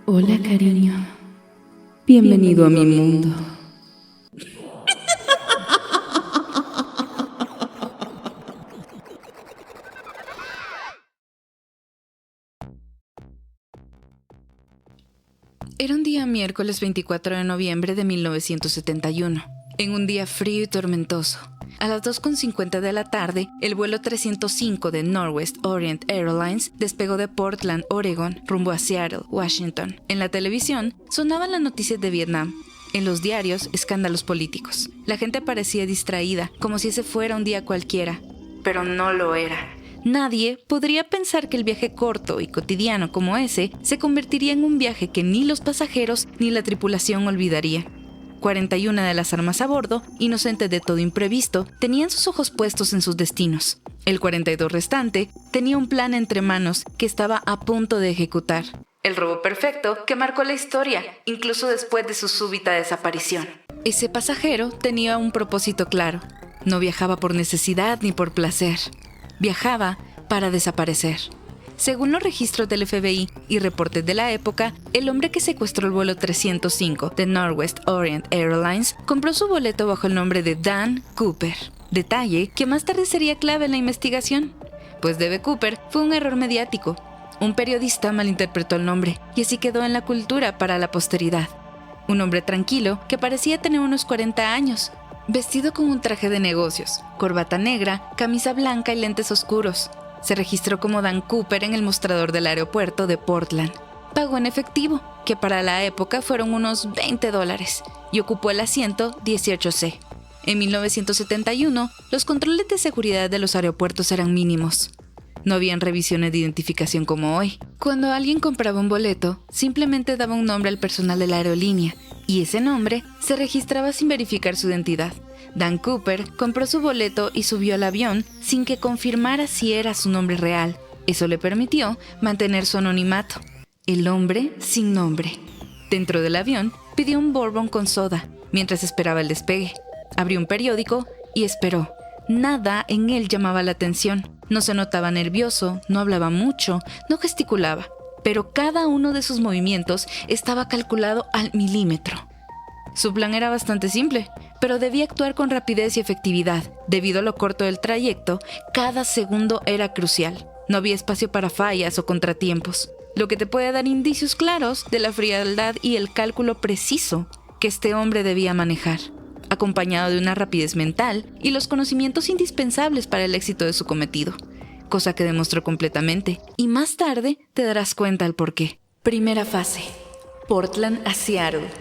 Hola, cariño. Bienvenido a mi mundo. Era un día miércoles 24 de noviembre de 1971, en un día frío y tormentoso. A las 2:50 de la tarde, el vuelo 305 de Northwest Orient Airlines despegó de Portland, Oregon, rumbo a Seattle, Washington. En la televisión sonaban las noticias de Vietnam. En los diarios, escándalos políticos. La gente parecía distraída, como si ese fuera un día cualquiera. Pero no lo era. Nadie podría pensar que el viaje corto y cotidiano como ese se convertiría en un viaje que ni los pasajeros ni la tripulación olvidarían. 41 de las armas a bordo, inocentes de todo imprevisto, tenían sus ojos puestos en sus destinos. El 42 restante tenía un plan entre manos que estaba a punto de ejecutar. El robo perfecto que marcó la historia, incluso después de su súbita desaparición. Ese pasajero tenía un propósito claro. No viajaba por necesidad ni por placer. Viajaba para desaparecer. Según los registros del FBI y reportes de la época, el hombre que secuestró el vuelo 305 de Northwest Orient Airlines compró su boleto bajo el nombre de Dan Cooper. Detalle que más tarde sería clave en la investigación. Pues D.B. Cooper fue un error mediático. Un periodista malinterpretó el nombre y así quedó en la cultura para la posteridad. Un hombre tranquilo que parecía tener unos 40 años, vestido con un traje de negocios, corbata negra, camisa blanca y lentes oscuros. Se registró como Dan Cooper en el mostrador del aeropuerto de Portland. Pagó en efectivo, que para la época fueron unos $20, y ocupó el asiento 18C. En 1971, los controles de seguridad de los aeropuertos eran mínimos. No habían revisiones de identificación como hoy. Cuando alguien compraba un boleto, simplemente daba un nombre al personal de la aerolínea, y ese nombre se registraba sin verificar su identidad. Dan Cooper compró su boleto y subió al avión sin que confirmara si era su nombre real. Eso le permitió mantener su anonimato. El hombre sin nombre. Dentro del avión, pidió un bourbon con soda mientras esperaba el despegue. Abrió un periódico y esperó. Nada en él llamaba la atención. No se notaba nervioso, no hablaba mucho, no gesticulaba. Pero cada uno de sus movimientos estaba calculado al milímetro. Su plan era bastante simple, pero debía actuar con rapidez y efectividad. Debido a lo corto del trayecto, cada segundo era crucial. No había espacio para fallas o contratiempos, lo que te puede dar indicios claros de la frialdad y el cálculo preciso que este hombre debía manejar, acompañado de una rapidez mental y los conocimientos indispensables para el éxito de su cometido, cosa que demostró completamente, y más tarde te darás cuenta el porqué. Primera fase: Portland a Seattle.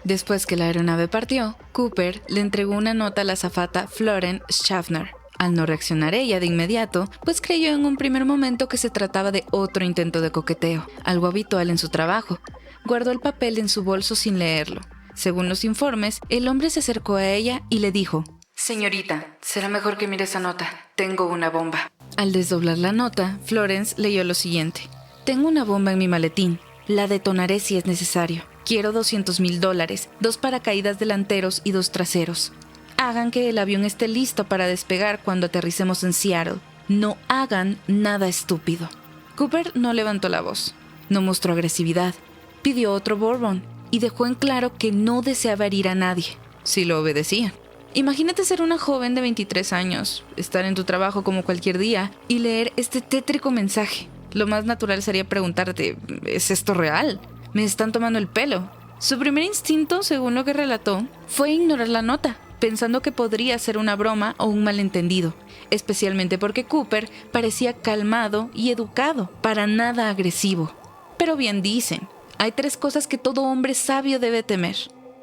Después que la aeronave partió, Cooper le entregó una nota a la azafata Florence Schaffner. Al no reaccionar ella de inmediato, pues creyó en un primer momento que se trataba de otro intento de coqueteo, algo habitual en su trabajo. Guardó el papel en su bolso sin leerlo. Según los informes, el hombre se acercó a ella y le dijo: «Señorita, será mejor que mire esa nota. Tengo una bomba». Al desdoblar la nota, Florence leyó lo siguiente: «Tengo una bomba en mi maletín. La detonaré si es necesario. Quiero $200,000, 2 paracaídas delanteros y 2 traseros. Hagan que el avión esté listo para despegar cuando aterricemos en Seattle. No hagan nada estúpido». Cooper no levantó la voz, no mostró agresividad, pidió otro bourbon y dejó en claro que no deseaba herir a nadie, si lo obedecían. Imagínate ser una joven de 23 años, estar en tu trabajo como cualquier día y leer este tétrico mensaje. Lo más natural sería preguntarte: ¿es esto real? ¿Me están tomando el pelo? Su primer instinto, según lo que relató, fue ignorar la nota, pensando que podría ser una broma o un malentendido, especialmente porque Cooper parecía calmado y educado, para nada agresivo. Pero bien dicen, hay 3 cosas que todo hombre sabio debe temer: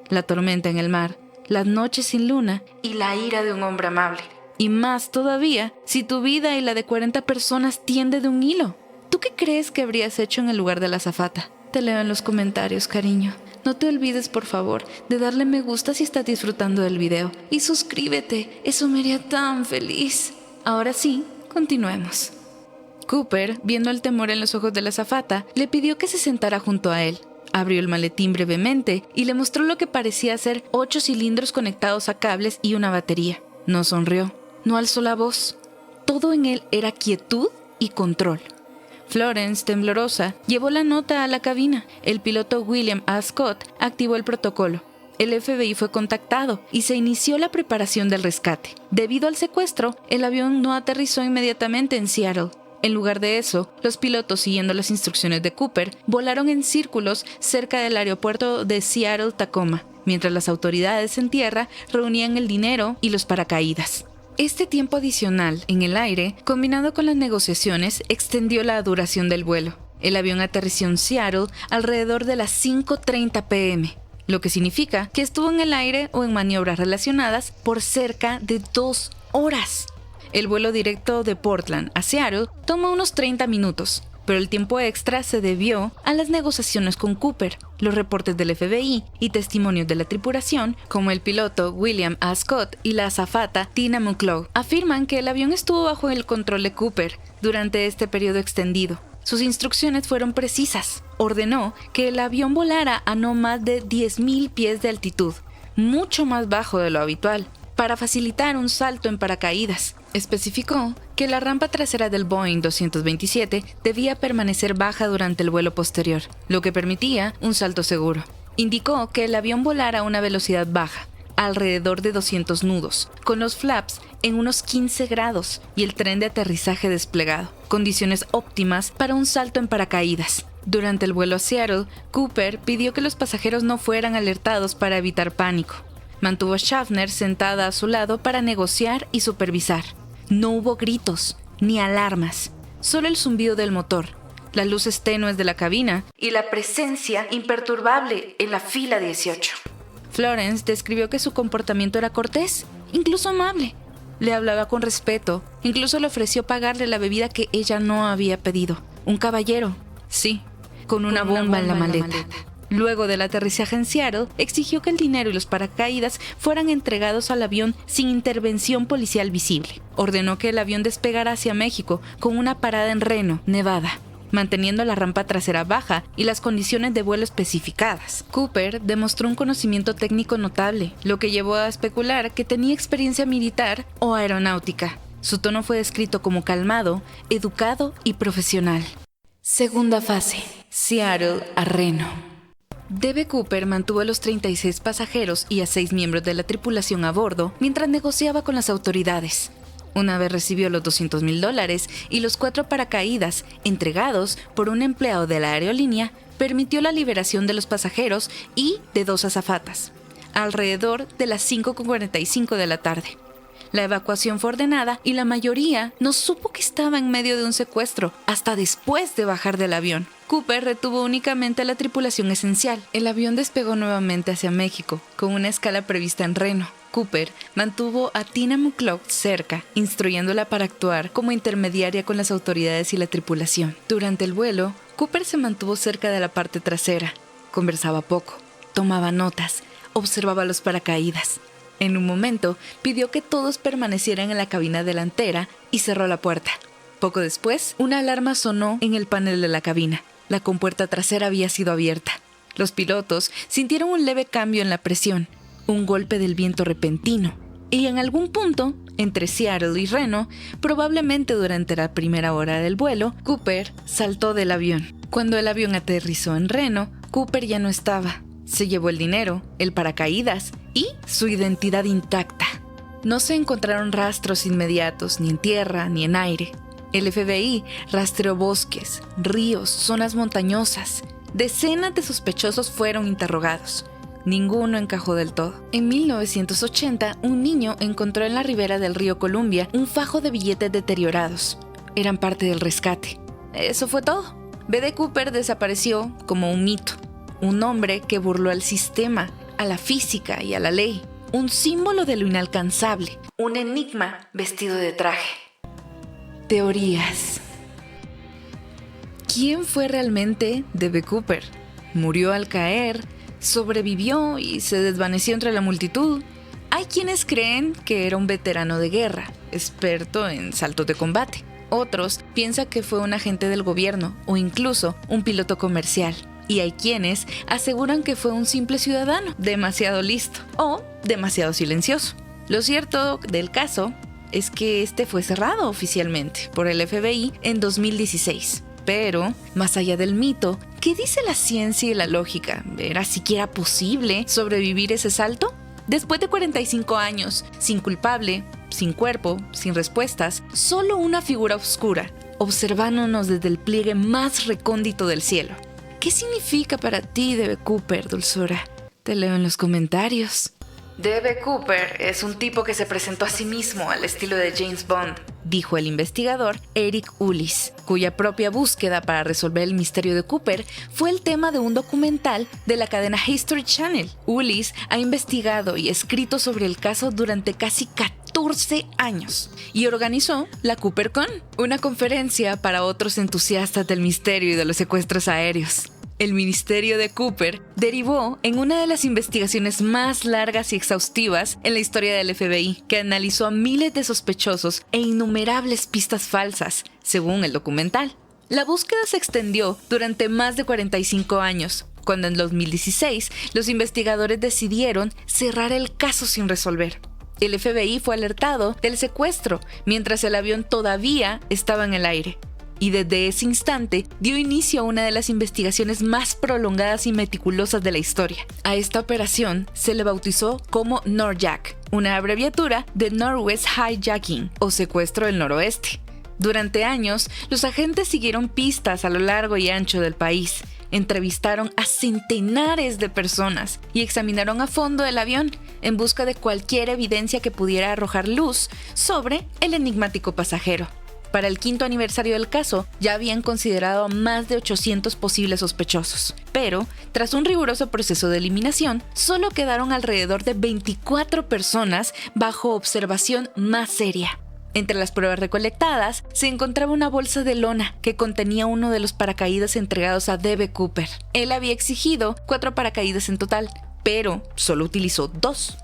la tormenta en el mar, las noches sin luna y la ira de un hombre amable. Y más todavía si tu vida y la de 40 personas tiende de un hilo. ¿Tú qué crees que habrías hecho en el lugar de la azafata? Te leo en los comentarios, cariño. No te olvides, por favor, de darle me gusta si estás disfrutando del video. Y suscríbete, eso me haría tan feliz. Ahora sí, continuemos. Cooper, viendo el temor en los ojos de la azafata, le pidió que se sentara junto a él. Abrió el maletín brevemente y le mostró lo que parecía ser 8 cilindros conectados a cables y una batería. No sonrió, no alzó la voz. Todo en él era quietud y control. Florence, temblorosa, llevó la nota a la cabina. El piloto William A. Scott activó el protocolo. El FBI fue contactado y se inició la preparación del rescate. Debido al secuestro, el avión no aterrizó inmediatamente en Seattle. En lugar de eso, los pilotos, siguiendo las instrucciones de Cooper, volaron en círculos cerca del aeropuerto de Seattle-Tacoma, mientras las autoridades en tierra reunían el dinero y los paracaídas. Este tiempo adicional en el aire, combinado con las negociaciones, extendió la duración del vuelo. El avión aterrizó en Seattle alrededor de las 5:30 p.m., lo que significa que estuvo en el aire o en maniobras relacionadas por cerca de 2 horas. El vuelo directo de Portland a Seattle tomó unos 30 minutos, pero el tiempo extra se debió a las negociaciones con Cooper. Los reportes del FBI y testimonios de la tripulación, como el piloto William A. Scott y la azafata Tina McCloud, afirman que el avión estuvo bajo el control de Cooper durante este periodo extendido. Sus instrucciones fueron precisas. Ordenó que el avión volara a no más de 10.000 pies de altitud, mucho más bajo de lo habitual, para facilitar un salto en paracaídas. Especificó que la rampa trasera del Boeing 227 debía permanecer baja durante el vuelo posterior, lo que permitía un salto seguro. Indicó que el avión volara a una velocidad baja, alrededor de 200 nudos, con los flaps en unos 15 grados y el tren de aterrizaje desplegado, condiciones óptimas para un salto en paracaídas. Durante el vuelo a Seattle, Cooper pidió que los pasajeros no fueran alertados para evitar pánico. Mantuvo a Schaffner sentada a su lado para negociar y supervisar. No hubo gritos ni alarmas, solo el zumbido del motor, las luces tenues de la cabina y la presencia imperturbable en la fila 18. Florence describió que su comportamiento era cortés, incluso amable. Le hablaba con respeto, incluso le ofreció pagarle la bebida que ella no había pedido. Un caballero, sí, con una bomba en la maleta. Luego del aterrizaje en Seattle, exigió que el dinero y los paracaídas fueran entregados al avión sin intervención policial visible. Ordenó que el avión despegara hacia México con una parada en Reno, Nevada, manteniendo la rampa trasera baja y las condiciones de vuelo especificadas. Cooper demostró un conocimiento técnico notable, lo que llevó a especular que tenía experiencia militar o aeronáutica. Su tono fue descrito como calmado, educado y profesional. Segunda fase: Seattle a Reno. D.B. Cooper mantuvo a los 36 pasajeros y a 6 miembros de la tripulación a bordo mientras negociaba con las autoridades. Una vez recibió los $200,000 y los 4 paracaídas entregados por un empleado de la aerolínea, permitió la liberación de los pasajeros y de 2 azafatas, alrededor de las 5:45 de la tarde. La evacuación fue ordenada y la mayoría no supo que estaba en medio de un secuestro hasta después de bajar del avión. Cooper retuvo únicamente a la tripulación esencial. El avión despegó nuevamente hacia México, con una escala prevista en Reno. Cooper mantuvo a Tina McCloud cerca, instruyéndola para actuar como intermediaria con las autoridades y la tripulación. Durante el vuelo, Cooper se mantuvo cerca de la parte trasera. Conversaba poco, tomaba notas, observaba los paracaídas. En un momento, pidió que todos permanecieran en la cabina delantera y cerró la puerta. Poco después, una alarma sonó en el panel de la cabina. La compuerta trasera había sido abierta. Los pilotos sintieron un leve cambio en la presión, un golpe del viento repentino, y en algún punto, entre Seattle y Reno, probablemente durante la primera hora del vuelo, Cooper saltó del avión. Cuando el avión aterrizó en Reno, Cooper ya no estaba. Se llevó el dinero, el paracaídas y su identidad intacta. No se encontraron rastros inmediatos ni en tierra ni en aire. El FBI rastreó bosques, ríos, zonas montañosas. Decenas de sospechosos fueron interrogados. Ninguno encajó del todo. En 1980, un niño encontró en la ribera del río Columbia un fajo de billetes deteriorados. Eran parte del rescate. Eso fue todo. B.D. Cooper desapareció como un mito. Un hombre que burló al sistema, a la física y a la ley. Un símbolo de lo inalcanzable. Un enigma vestido de traje. Teorías. ¿Quién fue realmente D.B. Cooper? ¿Murió al caer? ¿Sobrevivió y se desvaneció entre la multitud? Hay quienes creen que era un veterano de guerra, experto en saltos de combate. Otros piensan que fue un agente del gobierno o incluso un piloto comercial. Y hay quienes aseguran que fue un simple ciudadano, demasiado listo o demasiado silencioso. Lo cierto del caso es que este fue cerrado oficialmente por el FBI en 2016. Pero, más allá del mito, ¿qué dice la ciencia y la lógica? ¿Era siquiera posible sobrevivir ese salto? Después de 45 años, sin culpable, sin cuerpo, sin respuestas, solo una figura oscura, observándonos desde el pliegue más recóndito del cielo. ¿Qué significa para ti D.B. Cooper, dulzura? Te leo en los comentarios. D.B. Cooper es un tipo que se presentó a sí mismo al estilo de James Bond, dijo el investigador Eric Ulis, cuya propia búsqueda para resolver el misterio de Cooper fue el tema de un documental de la cadena History Channel. Ulis ha investigado y escrito sobre el caso durante casi 14 años y organizó la CooperCon, una conferencia para otros entusiastas del misterio y de los secuestros aéreos. El ministerio de Cooper derivó en una de las investigaciones más largas y exhaustivas en la historia del FBI, que analizó a miles de sospechosos e innumerables pistas falsas, según el documental. La búsqueda se extendió durante más de 45 años, cuando en 2016 los investigadores decidieron cerrar el caso sin resolver. El FBI fue alertado del secuestro mientras el avión todavía estaba en el aire. Y desde ese instante dio inicio a una de las investigaciones más prolongadas y meticulosas de la historia. A esta operación se le bautizó como NORJAC, una abreviatura de Northwest Hijacking o secuestro del noroeste. Durante años, los agentes siguieron pistas a lo largo y ancho del país, entrevistaron a centenares de personas y examinaron a fondo el avión en busca de cualquier evidencia que pudiera arrojar luz sobre el enigmático pasajero. Para el 5º aniversario del caso, ya habían considerado a más de 800 posibles sospechosos. Pero, tras un riguroso proceso de eliminación, solo quedaron alrededor de 24 personas bajo observación más seria. Entre las pruebas recolectadas, se encontraba una bolsa de lona que contenía uno de los paracaídas entregados a D.B. Cooper. Él había exigido 4 paracaídas en total, pero solo utilizó 2.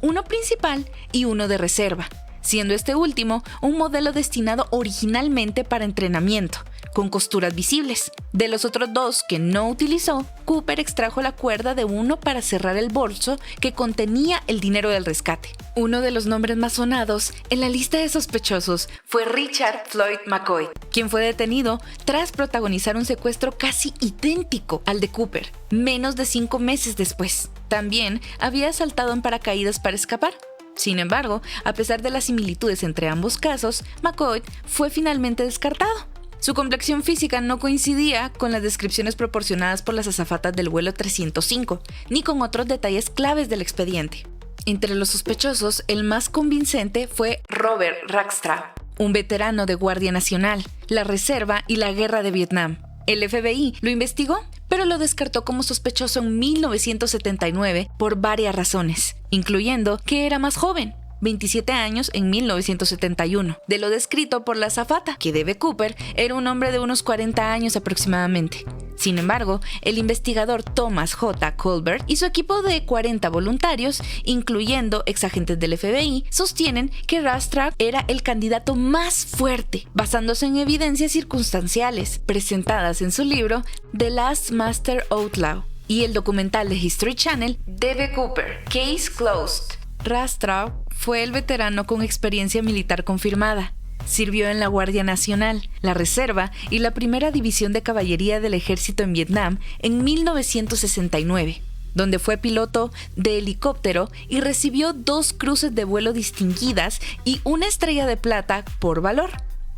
Uno principal y uno de reserva, siendo este último un modelo destinado originalmente para entrenamiento, con costuras visibles. De los otros 2 que no utilizó, Cooper extrajo la cuerda de uno para cerrar el bolso que contenía el dinero del rescate. Uno de los nombres más sonados en la lista de sospechosos fue Richard Floyd McCoy, quien fue detenido tras protagonizar un secuestro casi idéntico al de Cooper, menos de 5 meses después. También había saltado en paracaídas para escapar. Sin embargo, a pesar de las similitudes entre ambos casos, McCoy fue finalmente descartado. Su complexión física no coincidía con las descripciones proporcionadas por las azafatas del vuelo 305, ni con otros detalles claves del expediente. Entre los sospechosos, el más convincente fue Robert Rackstraw, un veterano de Guardia Nacional, la Reserva y la Guerra de Vietnam. El FBI lo investigó, pero lo descartó como sospechoso en 1979 por varias razones, incluyendo que era más joven, 27 años en 1971, de lo descrito por la azafata, que D.B. Cooper era un hombre de unos 40 años aproximadamente. Sin embargo, el investigador Thomas J. Colbert y su equipo de 40 voluntarios, incluyendo exagentes del FBI, sostienen que Rackstraw era el candidato más fuerte, basándose en evidencias circunstanciales presentadas en su libro The Last Master Outlaw y el documental de History Channel D.B. Cooper, Case Closed. Rackstraw fue el veterano con experiencia militar confirmada. Sirvió en la Guardia Nacional, la Reserva y la Primera División de Caballería del Ejército en Vietnam en 1969, donde fue piloto de helicóptero y recibió 2 cruces de vuelo distinguidas y una estrella de plata por valor.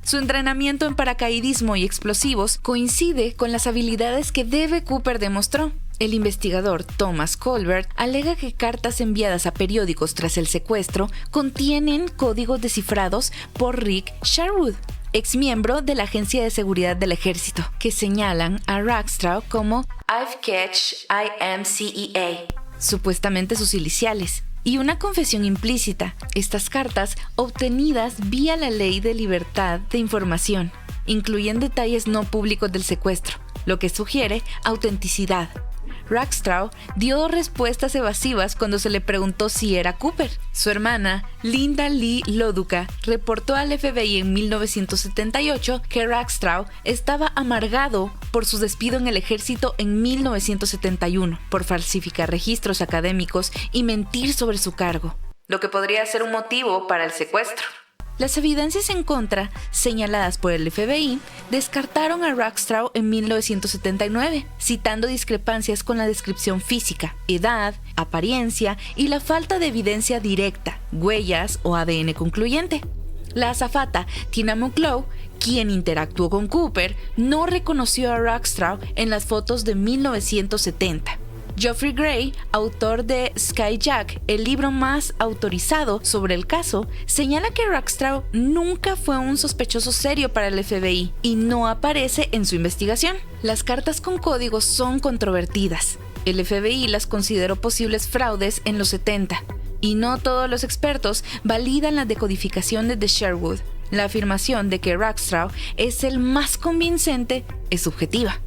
Su entrenamiento en paracaidismo y explosivos coincide con las habilidades que D.B. Cooper demostró. El investigador Thomas Colbert alega que cartas enviadas a periódicos tras el secuestro contienen códigos descifrados por Rick Sherwood, exmiembro de la Agencia de Seguridad del Ejército, que señalan a Rackstraw como I've catch IMCEA, supuestamente sus iniciales, y una confesión implícita. Estas cartas, obtenidas vía la Ley de Libertad de Información, incluyen detalles no públicos del secuestro, lo que sugiere autenticidad. Rackstraw dio respuestas evasivas cuando se le preguntó si era Cooper. Su hermana, Linda Lee Loduca, reportó al FBI en 1978 que Rackstraw estaba amargado por su despido en el ejército en 1971 por falsificar registros académicos y mentir sobre su cargo, lo que podría ser un motivo para el secuestro. Las evidencias en contra, señaladas por el FBI, descartaron a Rackstraw en 1979, citando discrepancias con la descripción física, edad, apariencia y la falta de evidencia directa, huellas o ADN concluyente. La azafata Tina Mucklow, quien interactuó con Cooper, no reconoció a Rackstraw en las fotos de 1970. Geoffrey Gray, autor de Skyjack, el libro más autorizado sobre el caso, señala que Rackstraw nunca fue un sospechoso serio para el FBI y no aparece en su investigación. Las cartas con códigos son controvertidas. El FBI las consideró posibles fraudes en los 70, y no todos los expertos validan la decodificación de Sherwood. La afirmación de que Rackstraw es el más convincente es subjetiva,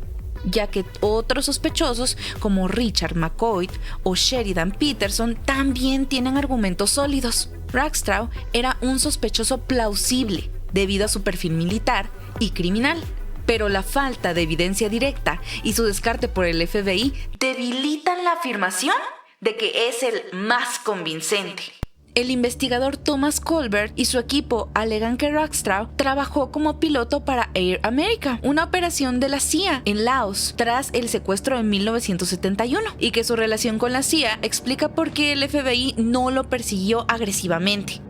ya que otros sospechosos como Richard McCoy o Sheridan Peterson también tienen argumentos sólidos. Rackstraw era un sospechoso plausible debido a su perfil militar y criminal, pero la falta de evidencia directa y su descarte por el FBI debilitan la afirmación de que es el más convincente. El investigador Thomas Colbert y su equipo alegan que Rackstraw trabajó como piloto para Air America, una operación de la CIA en Laos tras el secuestro en 1971, y que su relación con la CIA explica por qué el FBI no lo persiguió agresivamente.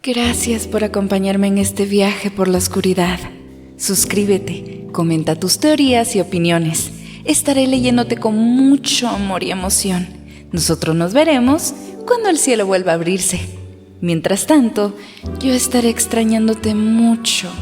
Gracias por acompañarme en este viaje por la oscuridad. Suscríbete, comenta tus teorías y opiniones. Estaré leyéndote con mucho amor y emoción. Nosotros nos veremos cuando el cielo vuelva a abrirse. Mientras tanto, yo estaré extrañándote mucho.